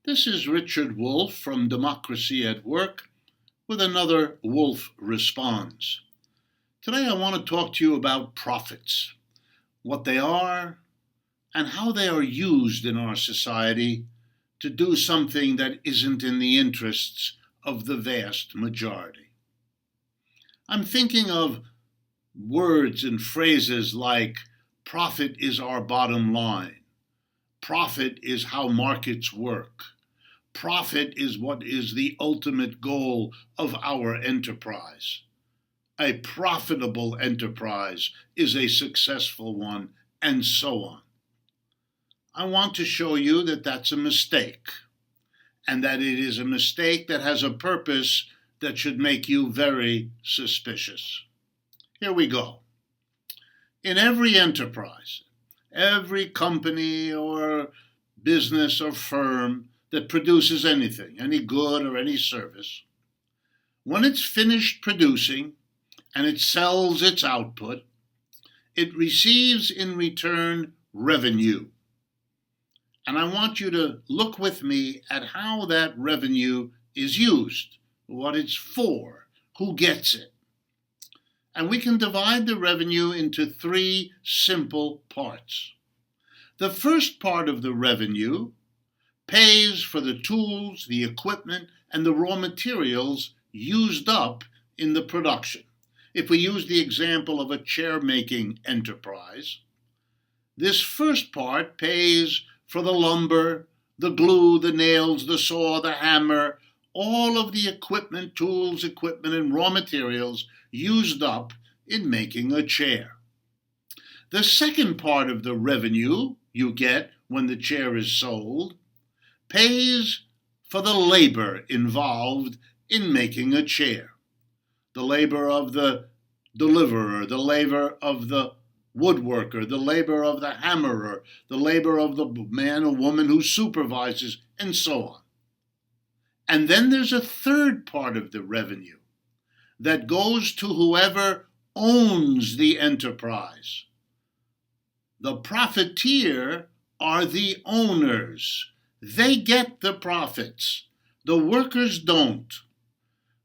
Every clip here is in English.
This is Richard Wolff from Democracy at Work with another Wolff Responds. Today I want to talk to you about profits, what they are, and how they are used in our society to do something that isn't in the interests of the vast majority. I'm thinking of words and phrases like profit is our bottom line, profit is how markets work, profit is what is the ultimate goal of our enterprise. A profitable enterprise is a successful one, and so on. I want to show you that that's a mistake, and that it is a mistake that has a purpose that should make you very suspicious. Here we go. In every enterprise, every company or business or firm that produces anything, any good or any service, when it's finished producing and it sells its output, it receives in return revenue. And I want you to look with me at how that revenue is used, what it's for, who gets it. And we can divide the revenue into three simple parts. The first part of the revenue pays for the tools, the equipment, and the raw materials used up in the production. If we use the example of a chair-making enterprise, this first part pays for the lumber, the glue, the nails, the saw, the hammer, all of the equipment, tools, equipment, and raw materials used up in making a chair. The second part of the revenue you get when the chair is sold pays for the labor involved in making a chair. The labor of the deliverer, the labor of the woodworker, the labor of the hammerer, the labor of the man or woman who supervises, and so on. And then there's a third part of the revenue that goes to whoever owns the enterprise. The profiteer are the owners. They get the profits. The workers don't.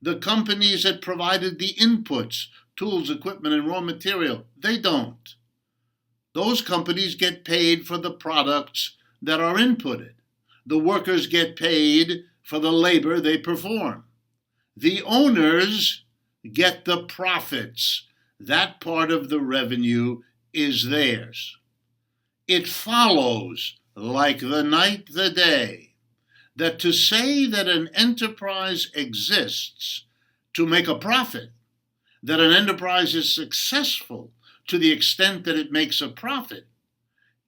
The companies that provided the inputs, tools, equipment, and raw material, they don't. Those companies get paid for the products that are inputted. The workers get paid for the labor they perform. The owners get the profits. That part of the revenue is theirs. It follows, like the night the day, that to say that an enterprise exists to make a profit, that an enterprise is successful to the extent that it makes a profit,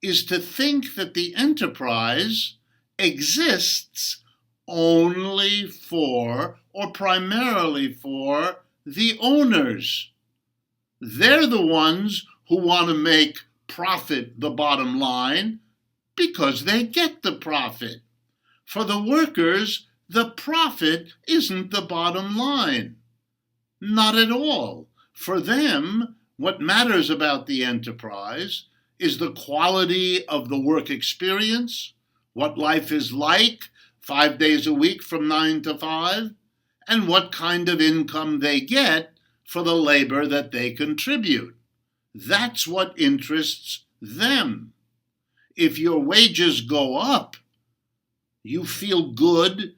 is to think that the enterprise exists only for or primarily for the owners. They're the ones who want to make profit the bottom line because they get the profit. For the workers, the profit isn't the bottom line. Not at all. For them, what matters about the enterprise is the quality of the work experience, what life is like 5 days a week from 9 to 5, and what kind of income they get for the labor that they contribute. That's what interests them. If your wages go up, you feel good,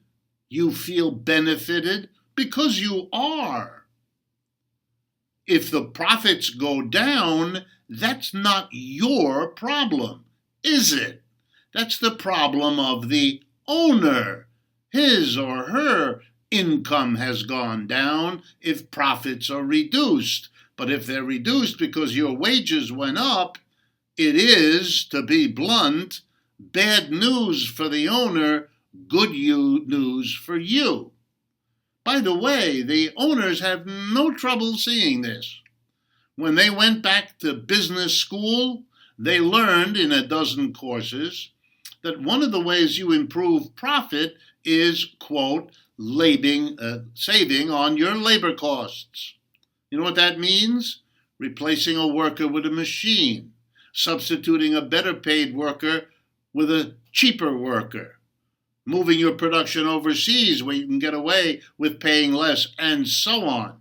you feel benefited, because you are. If the profits go down, that's not your problem, is it? That's the problem of the owner. His or her income has gone down if profits are reduced. But if they're reduced because your wages went up, it is, to be blunt, bad news for the owner, good news for you. By the way, the owners have no trouble seeing this. When they went back to business school, they learned in a dozen courses that one of the ways you improve profit is, quote, saving on your labor costs. You know what that means? Replacing a worker with a machine, substituting a better paid worker with a cheaper worker, moving your production overseas where you can get away with paying less, and so on.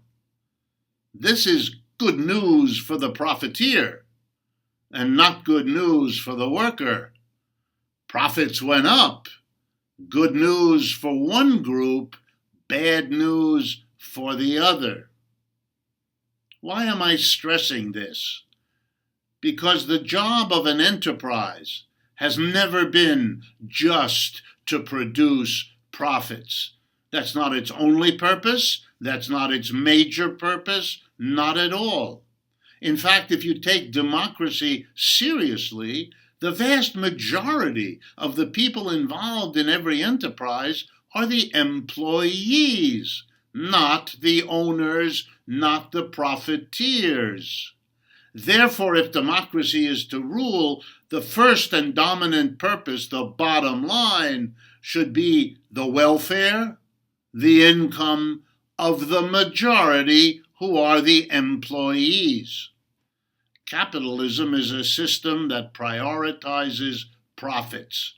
This is good news for the profiteer and not good news for the worker. Profits went up. Good news for one group, bad news for the other. Why am I stressing this? Because the job of an enterprise has never been just to produce profits. That's not its only purpose. That's not its major purpose. Not at all. In fact, if you take democracy seriously, the vast majority of the people involved in every enterprise are the employees, not the owners, not the profiteers. Therefore, if democracy is to rule, the first and dominant purpose, the bottom line, should be the welfare, the income of the majority who are the employees. Capitalism is a system that prioritizes profits.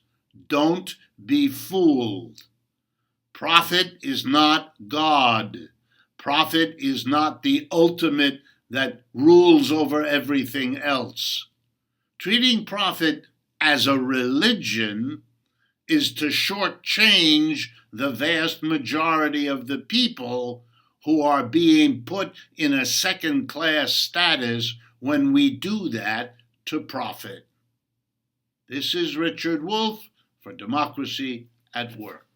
Don't be fooled. Profit is not God. Profit is not the ultimate that rules over everything else. Treating profit as a religion is to shortchange the vast majority of the people who are being put in a second-class status when we do that to profit. This is Richard Wolff for Democracy at Work.